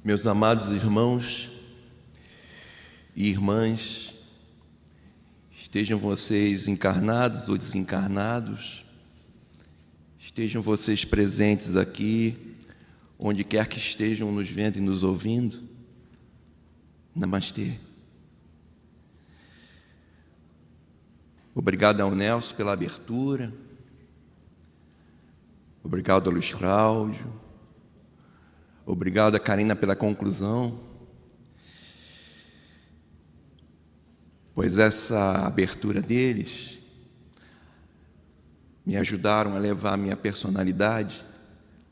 Meus amados irmãos e irmãs, estejam vocês encarnados ou desencarnados, estejam vocês presentes aqui, onde quer que estejam nos vendo e nos ouvindo, namastê. Obrigado ao Nelson pela abertura, obrigado ao Luiz Cláudio, obrigado a Karina pela conclusão, pois essa abertura deles me ajudaram a levar a minha personalidade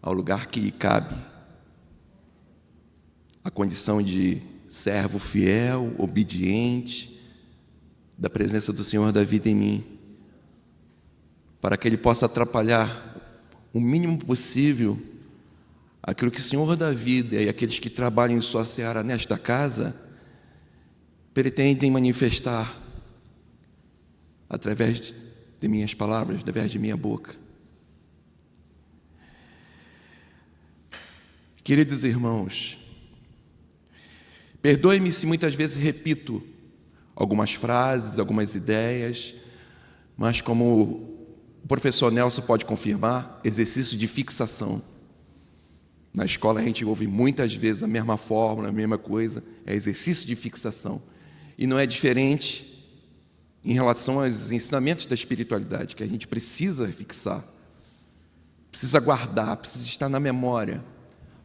ao lugar que lhe cabe, a condição de servo fiel, obediente, da presença do Senhor da vida em mim, para que Ele possa atrapalhar o mínimo possível aquilo que o Senhor da vida e aqueles que trabalham em sua seara nesta casa pretendem manifestar através de minhas palavras, através de minha boca. Queridos irmãos, perdoe-me se muitas vezes repito algumas frases, algumas ideias, mas como o professor Nelson pode confirmar, exercício de fixação. Na escola a gente ouve muitas vezes a mesma fórmula, a mesma coisa, é exercício de fixação. E não é diferente em relação aos ensinamentos da espiritualidade, que a gente precisa fixar, precisa guardar, precisa estar na memória,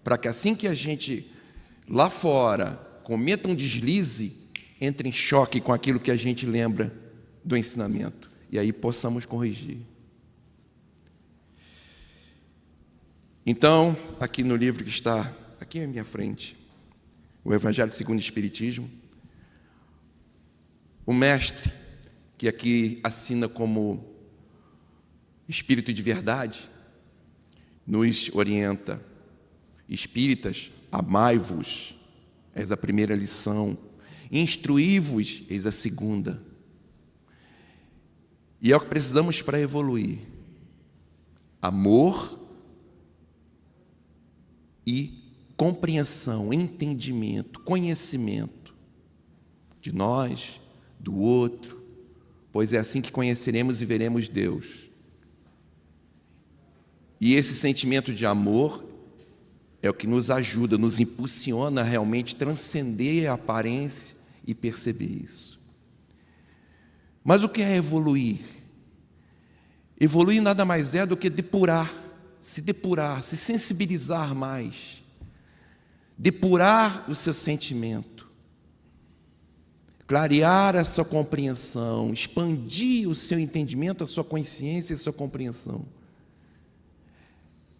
para que assim que a gente lá fora cometa um deslize, entre em choque com aquilo que a gente lembra do ensinamento, e aí possamos corrigir. Então, aqui no livro que está aqui à minha frente, o Evangelho segundo o Espiritismo, o mestre, que aqui assina como Espírito de Verdade, nos orienta: espíritas, amai-vos, eis a primeira lição, instruí-vos, eis a segunda. E é o que precisamos para evoluir: amor e compreensão, entendimento, conhecimento de nós, do outro, pois é assim que conheceremos e veremos Deus. E esse sentimento de amor é o que nos ajuda, nos impulsiona a realmente transcender a aparência e perceber isso. Mas o que é evoluir? Evoluir nada mais é do que depurar, se sensibilizar mais, depurar o seu sentimento, clarear a sua compreensão, expandir o seu entendimento, a sua consciência e a sua compreensão.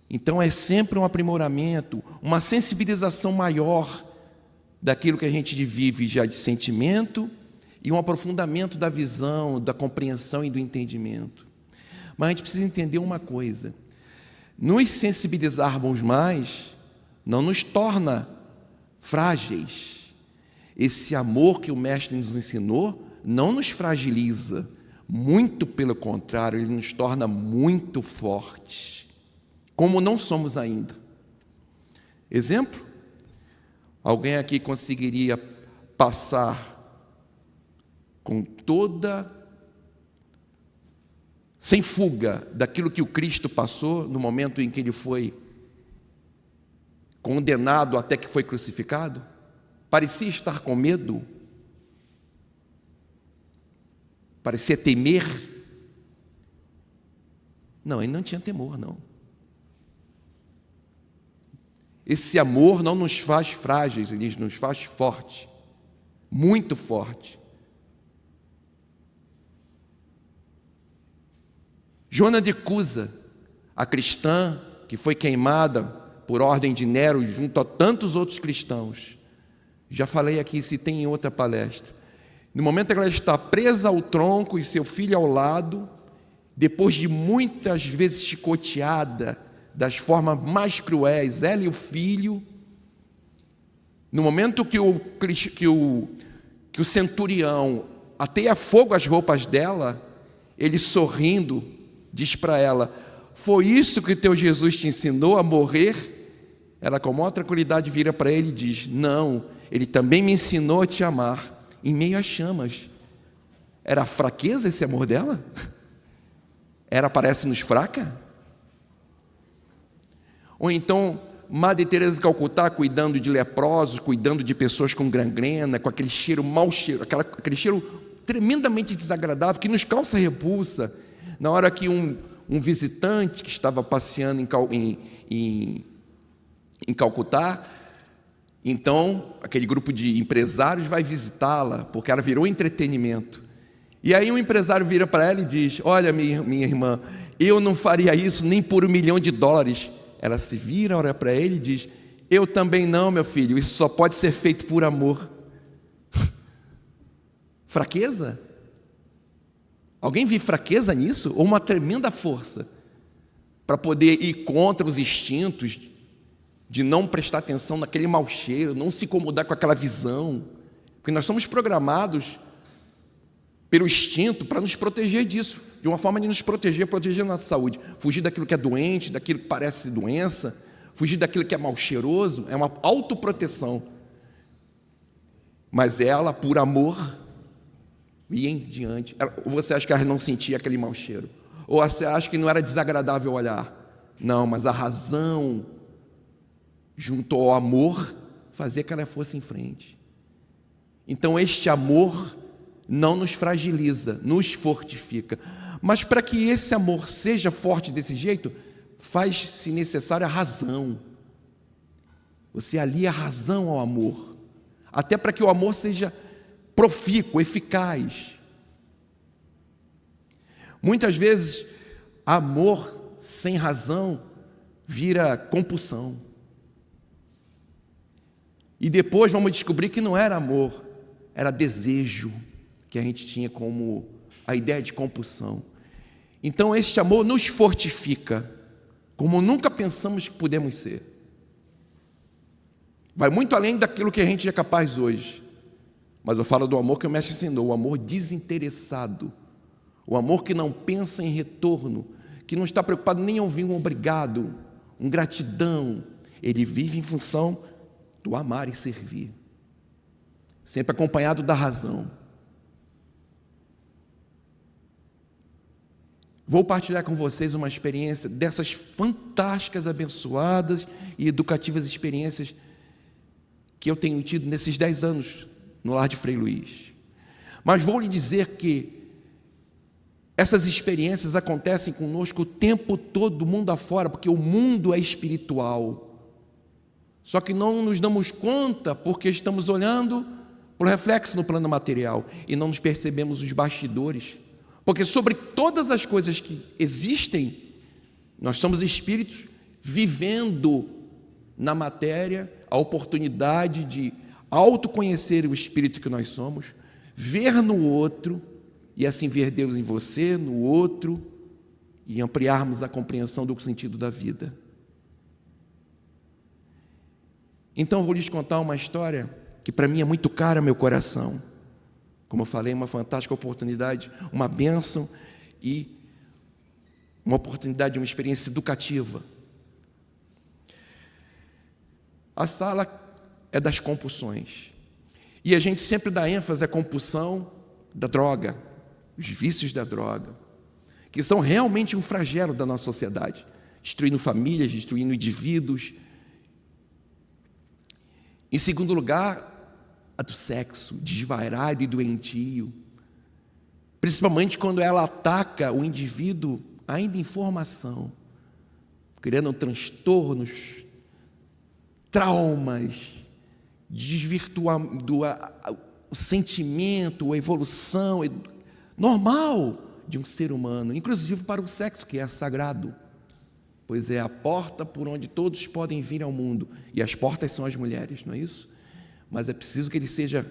Então é sempre um aprimoramento, uma sensibilização maior daquilo que a gente vive já de sentimento e um aprofundamento da visão, da compreensão e do entendimento. Mas a gente precisa entender uma coisa: nos sensibilizarmos mais não nos torna frágeis. Esse amor que o Mestre nos ensinou não nos fragiliza, muito pelo contrário, ele nos torna muito fortes, como não somos ainda. Exemplo? Alguém aqui conseguiria passar com sem fuga daquilo que o Cristo passou no momento em que ele foi condenado até que foi crucificado? Parecia estar com medo, parecia temer. Não, ele não tinha temor, não. Esse amor não nos faz frágeis, ele nos faz fortes, muito fortes. Joana de Cusa, a cristã que foi queimada por ordem de Nero junto a tantos outros cristãos, já falei aqui, citei em outra palestra. No momento em que ela está presa ao tronco e seu filho ao lado, depois de muitas vezes chicoteada das formas mais cruéis, ela e o filho, no momento que o centurião ateia fogo às roupas dela, ele sorrindo diz para ela: foi isso que teu Jesus te ensinou, a morrer? ela com maior tranquilidade vira para ele e diz: não, ele também me ensinou a te amar em meio às chamas. Era fraqueza esse amor dela? Era, parece-nos, fraca? Ou então, Madre Teresa de Calcutá cuidando de leprosos, cuidando de pessoas com gangrena, com aquele cheiro, mau cheiro, aquele cheiro tremendamente desagradável, que nos causa repulsa. Na hora que um visitante que estava passeando em Calcutá, então aquele grupo de empresários vai visitá-la, porque ela virou entretenimento. E aí um empresário vira para ela e diz: olha, minha irmã, eu não faria isso nem por $1 milhão. Ela se vira, olha para ele e diz: eu também não, meu filho, isso só pode ser feito por amor. Fraqueza? Alguém vê fraqueza nisso? Ou uma tremenda força para poder ir contra os instintos de não prestar atenção naquele mau cheiro, não se incomodar com aquela visão? Porque nós somos programados pelo instinto para nos proteger disso, de uma forma de nos proteger a nossa saúde, fugir daquilo que é doente, daquilo que parece doença, fugir daquilo que é mal cheiroso, é uma autoproteção. Mas ela, por amor, ia em diante. Ou você acha que ela não sentia aquele mau cheiro? Ou você acha que não era desagradável olhar? Não, mas a razão, junto ao amor, fazia que ela fosse em frente. Então este amor não nos fragiliza, nos fortifica. Mas para que esse amor seja forte desse jeito, faz-se necessária a razão. Você alia a razão ao amor, até para que o amor seja profícuo, eficaz. Muitas vezes, amor sem razão vira compulsão. E depois vamos descobrir que não era amor, era desejo, que a gente tinha como a ideia de compulsão. Então este amor nos fortifica, como nunca pensamos que podemos ser. Vai muito além daquilo que a gente é capaz hoje. Mas eu falo do amor que o Mestre ensinou, o amor desinteressado, o amor que não pensa em retorno, que não está preocupado nem em ouvir um obrigado, um gratidão. Ele vive em função do amar e servir, sempre acompanhado da razão. Vou partilhar com vocês uma experiência dessas fantásticas, abençoadas e educativas experiências que eu tenho tido nesses 10 anos no lar de Frei Luís. Mas vou lhe dizer que essas experiências acontecem conosco o tempo todo, do mundo afora, porque o mundo é espiritual. Só que não nos damos conta porque estamos olhando para o reflexo no plano material e não nos percebemos os bastidores. Porque sobre todas as coisas que existem, nós somos espíritos vivendo na matéria a oportunidade de autoconhecer o espírito que nós somos, ver no outro, e assim ver Deus em você, no outro, e ampliarmos a compreensão do sentido da vida. Então vou lhes contar uma história que para mim é muito cara ao meu coração. Como eu falei, uma fantástica oportunidade, uma bênção e uma oportunidade de uma experiência educativa. A sala é das compulsões. E a gente sempre dá ênfase à compulsão da droga, os vícios da droga, que são realmente um flagelo da nossa sociedade, destruindo famílias, destruindo indivíduos. Em segundo lugar, a do sexo, desvairado e doentio, principalmente quando ela ataca o indivíduo ainda em formação, criando transtornos, traumas, desvirtuando o sentimento, a evolução normal de um ser humano, inclusive para o sexo, que é sagrado, pois é a porta por onde todos podem vir ao mundo, e as portas são as mulheres, não é isso? Mas é preciso que ele seja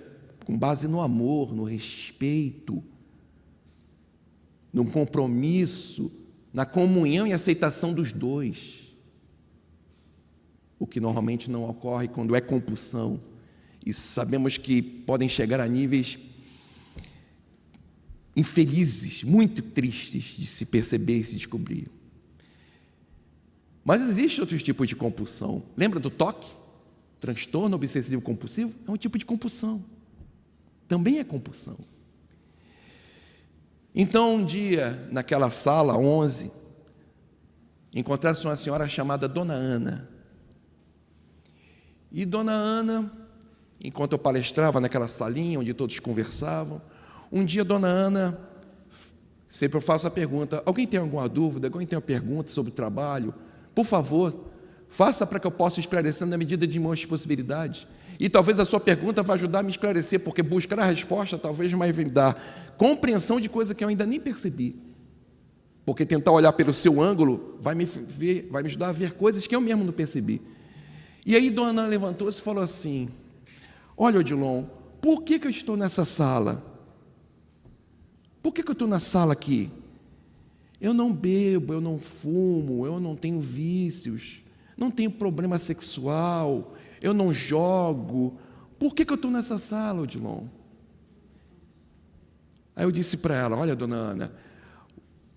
com base no amor, no respeito, no compromisso, na comunhão e aceitação dos dois. O que normalmente não ocorre quando é compulsão. E sabemos que podem chegar a níveis infelizes, muito tristes de se perceber e se descobrir. Mas existe outros tipos de compulsão. Lembra do toque? Transtorno obsessivo compulsivo é um tipo de compulsão. Também é compulsão. Então, um dia, naquela sala 11, encontraram-se uma senhora chamada Dona Ana. E Dona Ana, enquanto eu palestrava naquela salinha onde todos conversavam, um dia Dona Ana, sempre eu faço a pergunta: alguém tem alguma dúvida, alguém tem uma pergunta sobre o trabalho? Por favor, faça para que eu possa esclarecer na medida de minhas possibilidades. E talvez a sua pergunta vai ajudar a me esclarecer, porque buscar a resposta talvez vai me dar compreensão de coisa que eu ainda nem percebi. Porque tentar olhar pelo seu ângulo vai me ajudar a ver coisas que eu mesmo não percebi. E aí Dona Ana levantou-se e falou assim: olha, Odilon, por que eu estou nessa sala? Por que eu estou na sala aqui? Eu não bebo, eu não fumo, eu não tenho vícios, não tenho problema sexual, eu não jogo. Por que eu estou nessa sala, Odilon? Aí eu disse para ela: olha, Dona Ana,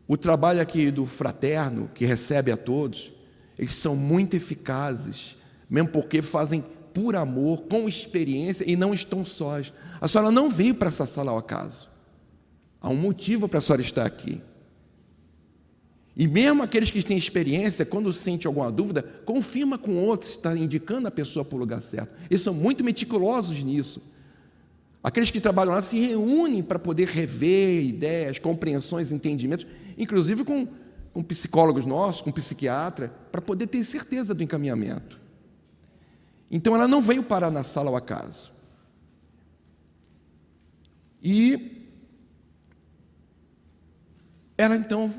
o trabalho aqui do fraterno, que recebe a todos, eles são muito eficazes, mesmo porque fazem por amor, com experiência, e não estão sós. A senhora não veio para essa sala ao acaso. Há um motivo para a senhora estar aqui. E mesmo aqueles que têm experiência, quando sente alguma dúvida, confirma com outros, está indicando a pessoa para o lugar certo. Eles são muito meticulosos nisso. Aqueles que trabalham lá se reúnem para poder rever ideias, compreensões, entendimentos, inclusive com psicólogos nossos, com psiquiatra, para poder ter certeza do encaminhamento. Então ela não veio parar na sala ao acaso. E ela então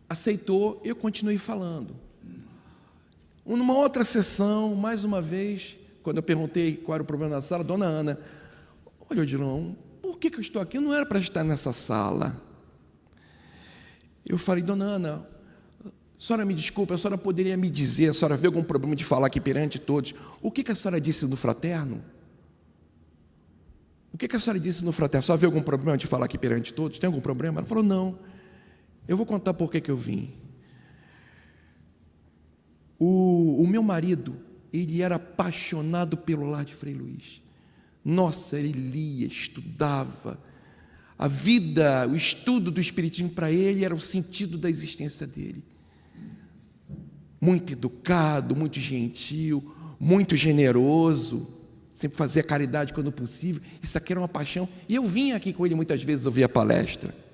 aceitou, eu continuei falando. Numa outra sessão, mais uma vez, quando eu perguntei qual era o problema na sala, Dona Ana: olha, Odilon, por que eu estou aqui? Eu não era para estar nessa sala. Eu falei: Dona Ana, a senhora me desculpe, a senhora poderia me dizer, a senhora vê algum problema de falar aqui perante todos, o que a senhora disse no fraterno? O que a senhora disse no fraterno? A senhora vê algum problema de falar aqui perante todos? Tem algum problema? Ela falou: não. Eu vou contar por que eu vim. O meu marido, ele era apaixonado pelo lar de Frei Luís. Nossa, ele lia, estudava. A vida, o estudo do Espiritismo para ele era o sentido da existência dele. Muito educado, muito gentil, muito generoso, sempre fazia caridade quando possível. Isso aqui era uma paixão. E eu vinha aqui com ele muitas vezes ouvir a palestra.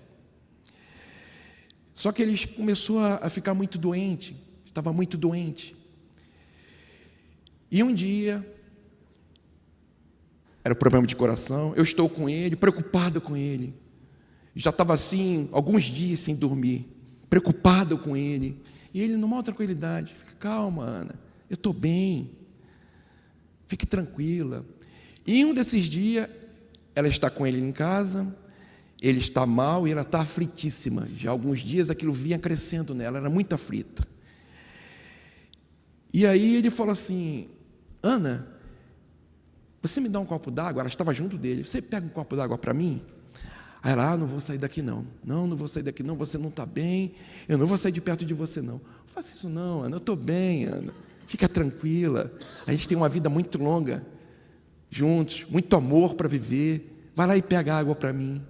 Só que ele começou a ficar muito doente, estava muito doente. E um dia, era um problema de coração, eu estou com ele, preocupado com ele. Já estava assim, alguns dias sem dormir, preocupado com ele. E ele, numa outra tranquilidade: fica calma, Ana, eu estou bem, fique tranquila. E um desses dias, ela está com ele em casa, ele está mal e ela está aflitíssima. Já há alguns dias aquilo vinha crescendo nela, era muito aflita. E aí ele falou assim: Ana, você me dá um copo d'água? Ela estava junto dele. Você pega um copo d'água para mim? Aí ela: não vou sair daqui não. Não vou sair daqui não, você não está bem, eu não vou sair de perto de você não. Não faça isso não, Ana, eu estou bem, Ana. Fica tranquila, a gente tem uma vida muito longa juntos, muito amor para viver. Vai lá e pega água para mim.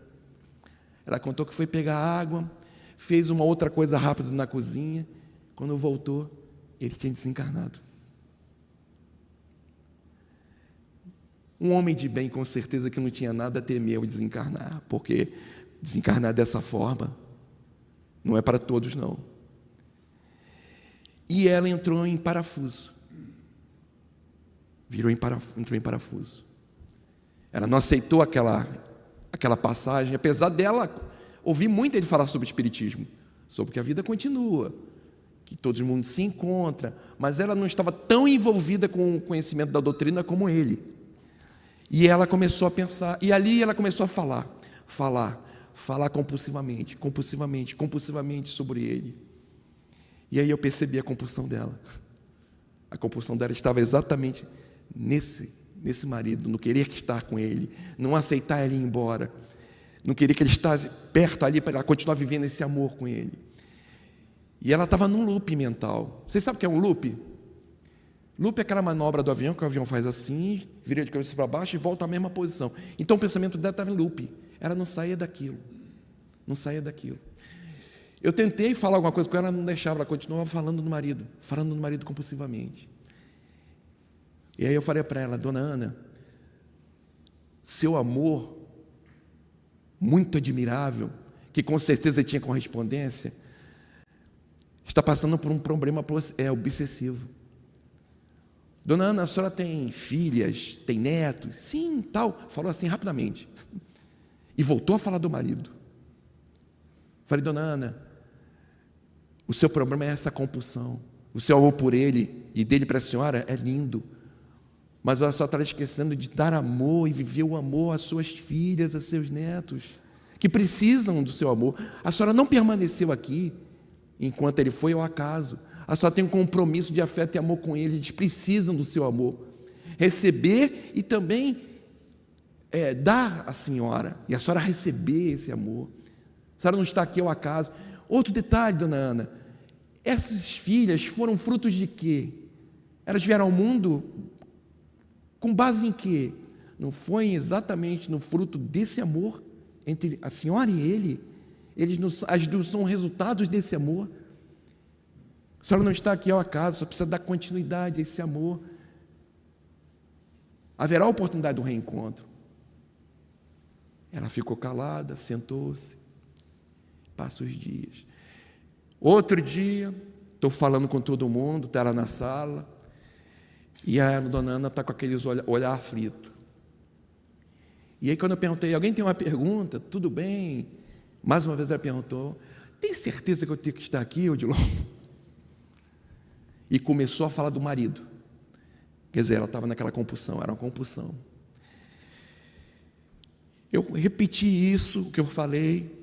Ela contou que foi pegar água, fez uma outra coisa rápida na cozinha. Quando voltou, ele tinha desencarnado. Um homem de bem, com certeza, que não tinha nada a temer ao desencarnar, porque desencarnar dessa forma não é para todos, não. E ela entrou em parafuso. Entrou em parafuso. Ela não aceitou aquela passagem, apesar dela ouvir muito ele falar sobre espiritismo, sobre que a vida continua, que todo mundo se encontra, mas ela não estava tão envolvida com o conhecimento da doutrina como ele. E ela começou a pensar, e ali ela começou a falar compulsivamente sobre ele. E aí eu percebi a compulsão dela. A compulsão dela estava exatamente nesse marido, não querer estar com ele, não aceitar ele ir embora, não querer que ele estivesse perto ali para ela continuar vivendo esse amor com ele. E ela estava num loop mental. Vocês sabem o que é um loop? Loop é aquela manobra do avião, que o avião faz assim, vira de cabeça para baixo e volta à mesma posição. Então o pensamento dela estava em loop. Ela não saía daquilo. Não saía daquilo. Eu tentei falar alguma coisa com ela, não deixava, ela continuava falando do marido compulsivamente. E aí eu falei para ela: dona Ana, seu amor, muito admirável, que com certeza tinha correspondência, está passando por um problema obsessivo. Dona Ana, a senhora tem filhas, tem netos? Sim, tal. Falou assim rapidamente. E voltou a falar do marido. Falei: dona Ana, o seu problema é essa compulsão. O seu amor por ele e dele para a senhora é lindo. Mas a senhora está esquecendo de dar amor e viver o amor às suas filhas, a seus netos, que precisam do seu amor. A senhora não permaneceu aqui enquanto ele foi ao acaso. A senhora tem um compromisso de afeto e amor com eles. Eles precisam do seu amor. Receber e também dar à senhora. E a senhora receber esse amor. A senhora não está aqui ao acaso. Outro detalhe, dona Ana. Essas filhas foram frutos de quê? Elas vieram ao mundo com base em quê? Não foi exatamente no fruto desse amor entre a senhora e ele? As duas são resultados desse amor. A senhora não está aqui ao acaso, só precisa dar continuidade a esse amor. Haverá oportunidade do reencontro. Ela ficou calada, sentou-se. Passa os dias. Outro dia, estou falando com todo mundo, está lá na sala, e a dona Ana está com aquele olhar aflito. E aí, quando eu perguntei: alguém tem uma pergunta? Tudo bem? Mais uma vez ela perguntou: tem certeza que eu tenho que estar aqui, Odilon? E começou a falar do marido. Quer dizer, ela estava naquela compulsão, era uma compulsão. Eu repeti isso, que eu falei,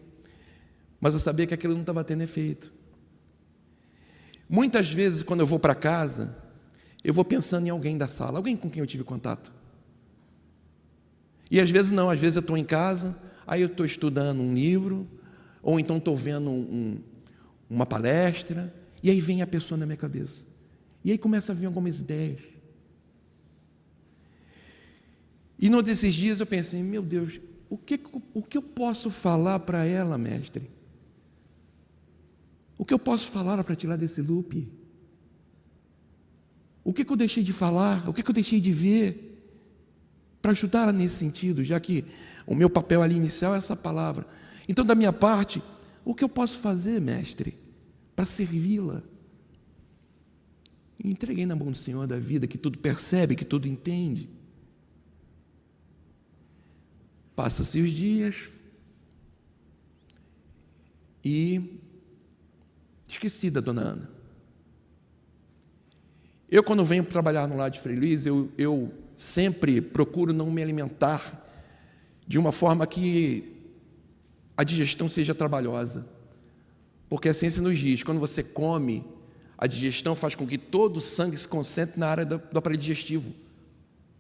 mas eu sabia que aquilo não estava tendo efeito. Muitas vezes, quando eu vou para casa, eu vou pensando em alguém da sala, alguém com quem eu tive contato. E às vezes não, às vezes eu estou em casa, aí eu estou estudando um livro, ou então estou vendo uma palestra, e aí vem a pessoa na minha cabeça. E aí começa a vir algumas ideias. E num desses dias eu pensei: meu Deus, o que eu posso falar para ela, mestre? O que eu posso falar para tirar desse loop? O que eu deixei de falar? O que eu deixei de ver? Para ajudá-la nesse sentido, já que o meu papel ali inicial é essa palavra. Então, da minha parte, o que eu posso fazer, mestre, para servi-la? E entreguei na mão do Senhor da vida, que tudo percebe, que tudo entende. Passa-se os dias e esqueci da dona Ana. Eu, quando venho trabalhar no lar de Frei Luiz, eu sempre procuro não me alimentar de uma forma que a digestão seja trabalhosa. Porque a ciência nos diz, quando você come, a digestão faz com que todo o sangue se concentre na área do aparelho digestivo.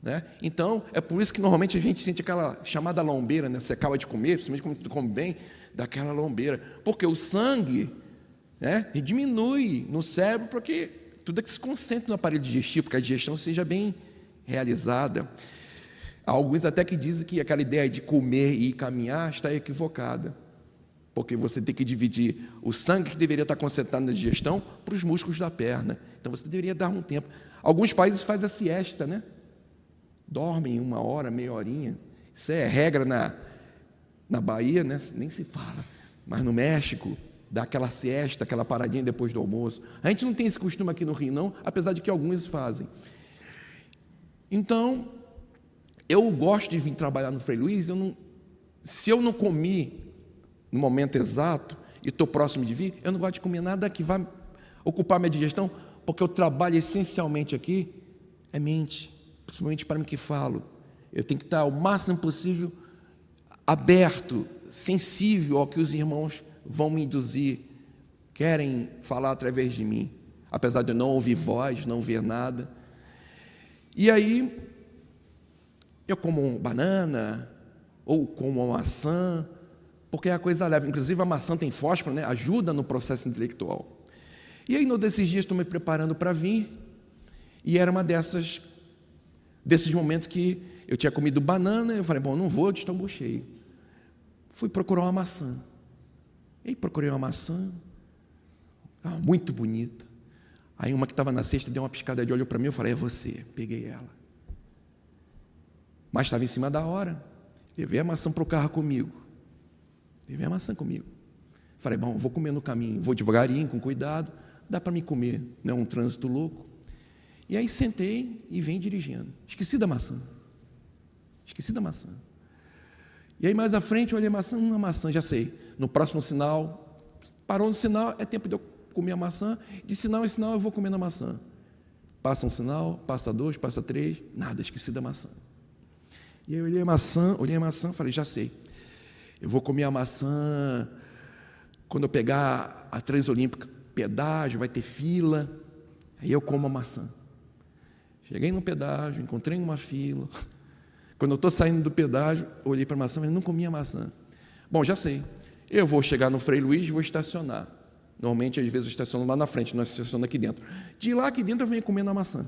Né? Então, é por isso que normalmente a gente sente aquela chamada lombeira, né? Você acaba de comer, principalmente quando tu come bem, dá aquela lombeira. Porque o sangue, né, diminui no cérebro para que tudo é que se concentre no aparelho digestivo, para que a digestão seja bem realizada. Há alguns até que dizem que aquela ideia de comer e caminhar está equivocada, porque você tem que dividir o sangue que deveria estar concentrado na digestão para os músculos da perna. Então você deveria dar um tempo. Alguns países fazem a siesta, né? Dormem 1 hora, meia horinha. Isso é regra na Bahia, né? Nem se fala. Mas no México, dá aquela siesta, aquela paradinha depois do almoço. A gente não tem esse costume aqui no Rio, não, apesar de que alguns fazem. Então, eu gosto de vir trabalhar no Frei Luiz. Se eu não comi no momento exato e estou próximo de vir, eu não gosto de comer nada que vá ocupar minha digestão, porque o trabalho essencialmente aqui é mente, principalmente para mim que falo. Eu tenho que estar o máximo possível aberto, sensível ao que os irmãos vão me induzir, querem falar através de mim, apesar de eu não ouvir voz, não ver nada. E aí, eu como uma banana, ou como uma maçã, porque é a coisa leve. Inclusive, a maçã tem fósforo, né? Ajuda no processo intelectual. E aí, desses dias, estou me preparando para vir, e era uma desses momentos que eu tinha comido banana, eu falei, bom, não vou, de estômago cheio. Fui procurar uma maçã. E aí procurei uma maçã, muito bonita. Aí uma que estava na cesta deu uma piscada de olho para mim, eu falei, é você. Peguei ela. Mas estava em cima da hora. Levei a maçã para o carro comigo. Levei a maçã comigo. Falei, bom, vou comer no caminho, vou devagarinho, com cuidado, dá para me comer, não é um trânsito louco. E aí sentei e vim dirigindo. Esqueci da maçã. E aí mais à frente eu olhei a maçã, uma maçã, já sei. No próximo sinal, parou no sinal, é tempo de eu comer a maçã. De sinal em sinal eu vou comendo a maçã. Passa um sinal, passa dois, passa três, nada, esqueci da maçã. E aí eu olhei a maçã, falei, já sei. Eu vou comer a maçã quando eu pegar a Transolímpica, pedágio, vai ter fila. Aí eu como a maçã. Cheguei no pedágio, encontrei uma fila. Quando eu estou saindo do pedágio, olhei para a maçã, mas não comi a maçã. Bom, já sei. Eu vou chegar no Frei Luís e vou estacionar. Normalmente, às vezes, eu estaciono lá na frente, não estaciono aqui dentro. De lá aqui dentro, eu venho comendo a maçã.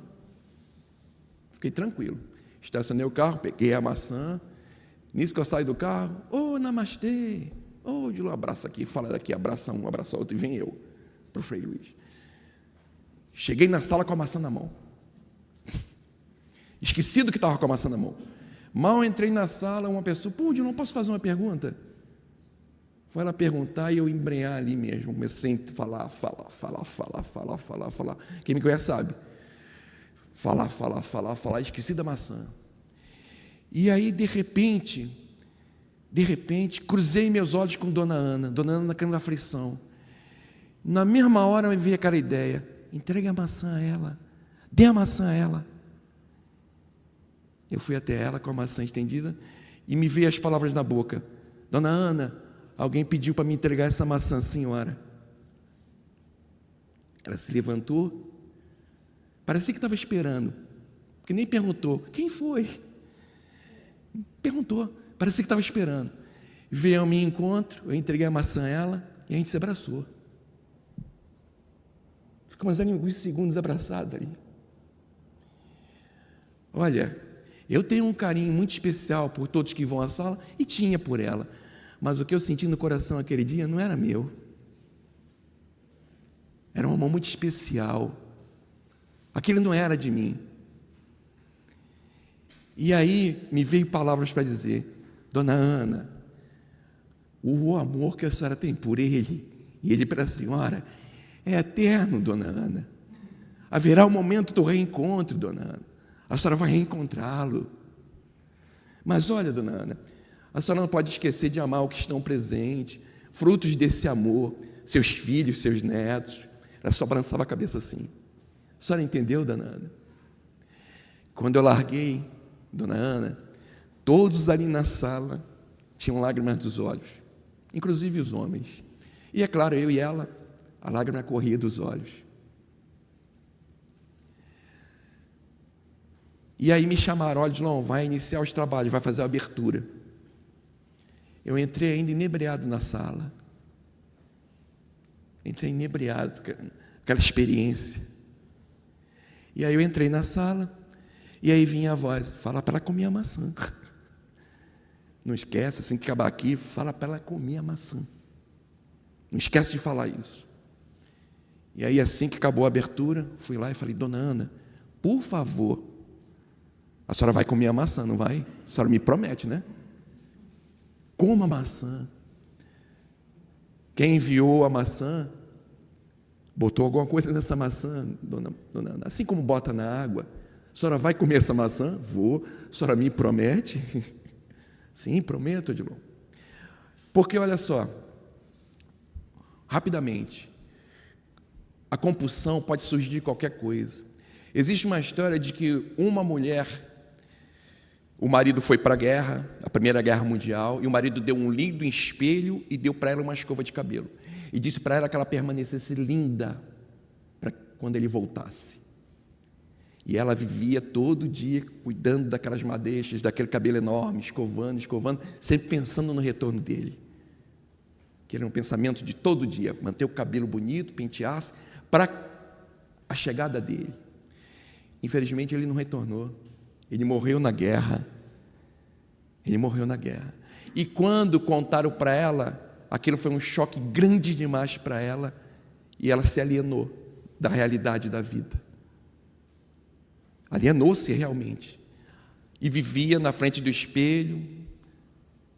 Fiquei tranquilo. Estacionei o carro, peguei a maçã. Nisso que eu saio do carro, namastê. De lá, abraça aqui, fala daqui, abraça um, abraça outro, e vem eu para o Frei Luís. Cheguei na sala com a maçã na mão. Esquecido que estava com a maçã na mão. Mal entrei na sala, uma pessoa, não posso fazer uma pergunta? Foi ela perguntar e eu embrenhar ali mesmo. Comecei a falar. Quem me conhece sabe. Falar, esqueci da maçã. E aí, de repente, cruzei meus olhos com Dona Ana naquela aflição. Na mesma hora me veio aquela ideia, entregue a maçã a ela, dê a maçã a ela. Eu fui até ela com a maçã estendida e me veio as palavras na boca, Dona Ana, alguém pediu para me entregar essa maçã, senhora. Ela se levantou, parecia que estava esperando, porque nem perguntou, quem foi? Perguntou, parecia que estava esperando. Veio ao meu encontro, eu entreguei a maçã a ela e a gente se abraçou. Ficamos ali alguns segundos abraçados ali. Olha, eu tenho um carinho muito especial por todos que vão à sala e tinha por ela, mas o que eu senti no coração aquele dia não era meu. Era um amor muito especial. Aquilo não era de mim. E aí me veio palavras para dizer, Dona Ana, o amor que a senhora tem por ele e ele pela senhora é eterno, Dona Ana. Haverá o momento do reencontro, Dona Ana. A senhora vai reencontrá-lo. Mas olha, Dona Ana, a senhora não pode esquecer de amar o que estão presentes, frutos desse amor, seus filhos, seus netos. Ela só balançava a cabeça assim. A senhora entendeu, Dona Ana? Quando eu larguei, Dona Ana, todos ali na sala tinham lágrimas dos olhos, inclusive os homens. E é claro, eu e ela, a lágrima corria dos olhos. E aí me chamaram, olha, Dilon, vai iniciar os trabalhos, vai fazer a abertura. Eu entrei ainda inebriado na sala. Entrei inebriado, aquela experiência. E aí eu entrei na sala, e aí vinha a voz, fala para ela comer a maçã. Não esquece, assim que acabar aqui, fala para ela comer a maçã. Não esquece de falar isso. E aí assim que acabou a abertura, fui lá e falei, Dona Ana, por favor, a senhora vai comer a maçã, não vai? A senhora me promete, né? Coma a maçã. Quem enviou a maçã, botou alguma coisa nessa maçã, dona Ana, assim como bota na água. A senhora vai comer essa maçã? Vou. A senhora me promete? Sim, prometo, Odilon. Porque, olha só, rapidamente, a compulsão pode surgir de qualquer coisa. Existe uma história de que uma mulher, o marido foi para a guerra, a Primeira Guerra Mundial, e o marido deu um lindo espelho e deu para ela uma escova de cabelo. E disse para ela que ela permanecesse linda para quando ele voltasse. E ela vivia todo dia cuidando daquelas madeixas, daquele cabelo enorme, escovando, sempre pensando no retorno dele. Que era um pensamento de todo dia, manter o cabelo bonito, pentear-se, para a chegada dele. Infelizmente, ele não retornou. Ele morreu na guerra. Ele morreu na guerra. E quando contaram para ela, aquilo foi um choque grande demais para ela, e ela se alienou da realidade da vida. Alienou-se realmente. E vivia na frente do espelho,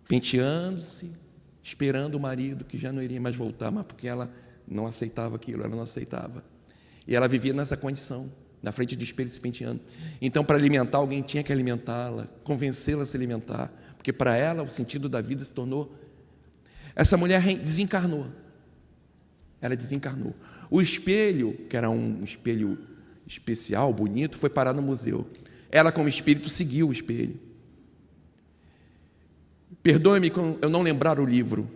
penteando-se, esperando o marido, que já não iria mais voltar, mas porque ela não aceitava aquilo, ela não aceitava. E ela vivia nessa condição, na frente do espelho se penteando. Então, para alimentar alguém, tinha que alimentá-la, convencê-la a se alimentar, porque para ela o sentido da vida se tornou... Essa mulher desencarnou. Ela desencarnou. O espelho, que era um espelho especial, bonito, foi parar no museu. Ela, como espírito, seguiu o espelho. Perdoe-me eu não lembrar o livro,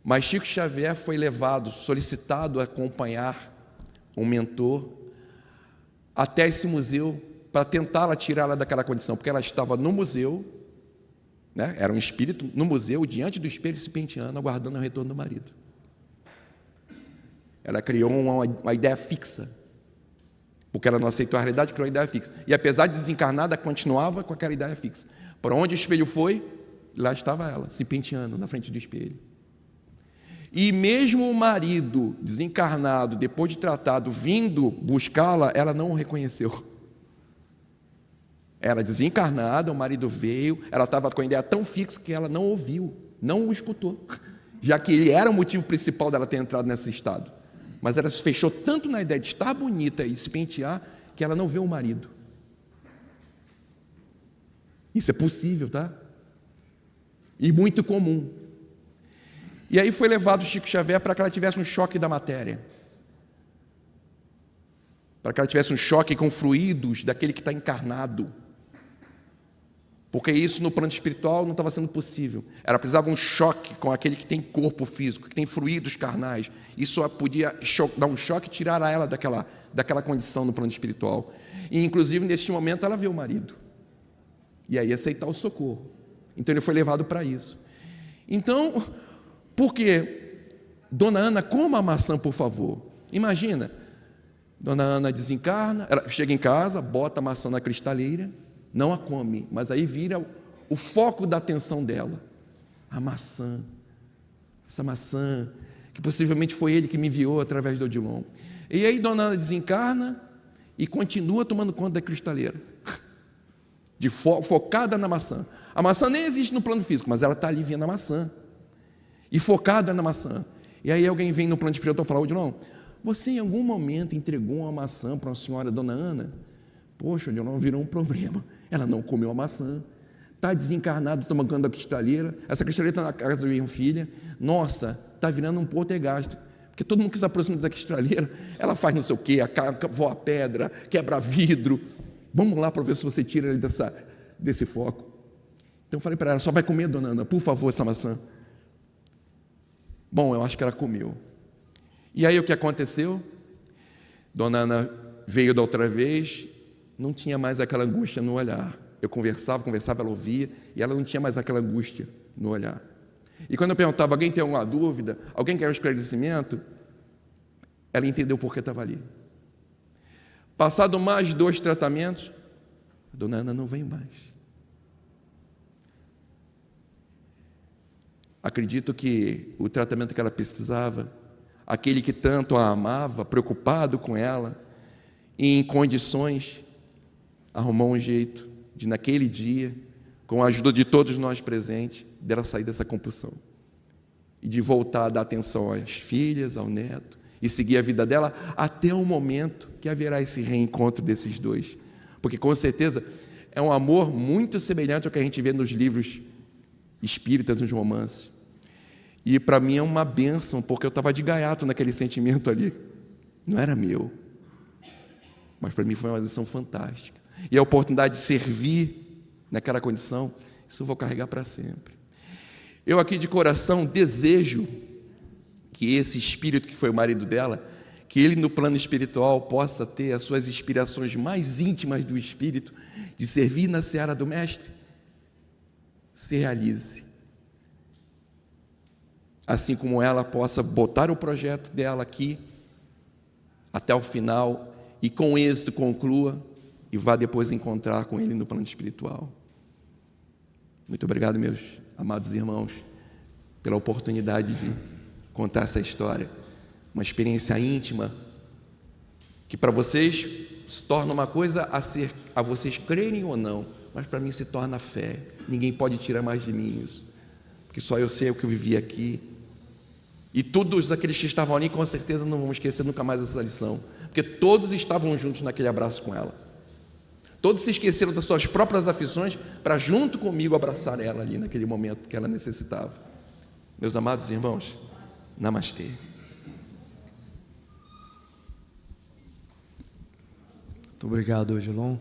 mas Chico Xavier foi levado, solicitado a acompanhar um mentor até esse museu para tentá-la tirá-la daquela condição, porque ela estava no museu, né? Era um espírito no museu, diante do espelho se penteando, aguardando o retorno do marido. Ela criou uma ideia fixa, porque ela não aceitou a realidade, criou uma ideia fixa. E apesar de desencarnada, continuava com aquela ideia fixa. Para onde o espelho foi, lá estava ela, se penteando na frente do espelho. E mesmo o marido desencarnado, depois de tratado, vindo buscá-la, ela não o reconheceu. Ela desencarnada, o marido veio, ela estava com a ideia tão fixa que ela não ouviu, não o escutou, já que ele era o motivo principal dela ter entrado nesse estado. Mas ela se fechou tanto na ideia de estar bonita e se pentear, que ela não vê o marido. Isso é possível, tá? E muito comum. E aí foi levado o Chico Xavier para que ela tivesse um choque da matéria. Para que ela tivesse um choque com fluidos daquele que está encarnado. Porque isso no plano espiritual não estava sendo possível. Ela precisava um choque com aquele que tem corpo físico, que tem fluidos carnais. Isso podia dar um choque e tirar ela daquela condição no plano espiritual. E inclusive nesse momento ela vê o marido. E aí aceitar o socorro. Então ele foi levado para isso. Então, por quê? Dona Ana, coma a maçã, por favor. Imagina, Dona Ana desencarna, ela chega em casa, bota a maçã na cristaleira, não a come, mas aí vira o foco da atenção dela. A maçã, essa maçã, que possivelmente foi ele que me enviou através do Odilon. E aí Dona Ana desencarna e continua tomando conta da cristaleira, focada na maçã. A maçã nem existe no plano físico, mas ela está ali vendo a maçã, e focada na maçã. E aí alguém vem no plano espiritual e fala: Odilon, você em algum momento entregou uma maçã para uma senhora, Dona Ana? Poxa, Odilon, virou um problema. Ela não comeu a maçã, está desencarnada, tomando conta da cristaleira. Essa cristaleira está na casa da minha filha. Nossa, está virando um poltergeist, porque todo mundo que se aproxima da cristaleira, ela faz não sei o quê, voa a pedra, quebra vidro. Vamos lá para ver se você tira ele desse foco. Então eu falei para ela: só vai comer, Dona Ana, por favor, essa maçã. Bom, eu acho que ela comeu. E aí o que aconteceu? Dona Ana veio da outra vez, não tinha mais aquela angústia no olhar. Eu conversava, ela ouvia, e ela não tinha mais aquela angústia no olhar. E quando eu perguntava: alguém tem alguma dúvida? Alguém quer um esclarecimento? Ela entendeu por que estava ali. Passado mais 2 tratamentos, a Dona Ana não vem mais. Acredito que o tratamento que ela precisava, aquele que tanto a amava, preocupado com ela, e em condições, arrumou um jeito de, naquele dia, com a ajuda de todos nós presentes, dela sair dessa compulsão e de voltar a dar atenção às filhas, ao neto, e seguir a vida dela até o momento que haverá esse reencontro desses dois. Porque com certeza é um amor muito semelhante ao que a gente vê nos livros espíritas, nos romances. E para mim é uma bênção, porque eu estava de gaiato naquele sentimento ali. Não era meu, mas para mim foi uma lição fantástica. E a oportunidade de servir naquela condição, isso eu vou carregar para sempre. Eu aqui de coração desejo que esse espírito que foi o marido dela, que ele no plano espiritual possa ter as suas inspirações mais íntimas do espírito, de servir na seara do Mestre, se realize. Assim como ela possa botar o projeto dela aqui, até o final e com êxito conclua e vá depois encontrar com Ele no plano espiritual. Muito obrigado, meus amados irmãos, pela oportunidade de contar essa história, uma experiência íntima, que para vocês se torna uma coisa a vocês crerem ou não, mas para mim se torna fé. Ninguém pode tirar mais de mim isso, porque só eu sei o que eu vivi aqui, e todos aqueles que estavam ali com certeza não vão esquecer nunca mais essa lição, porque todos estavam juntos naquele abraço com ela, todos se esqueceram das suas próprias aflições para junto comigo abraçar ela ali naquele momento que ela necessitava. Meus amados irmãos, namastê. Muito obrigado, Odilon.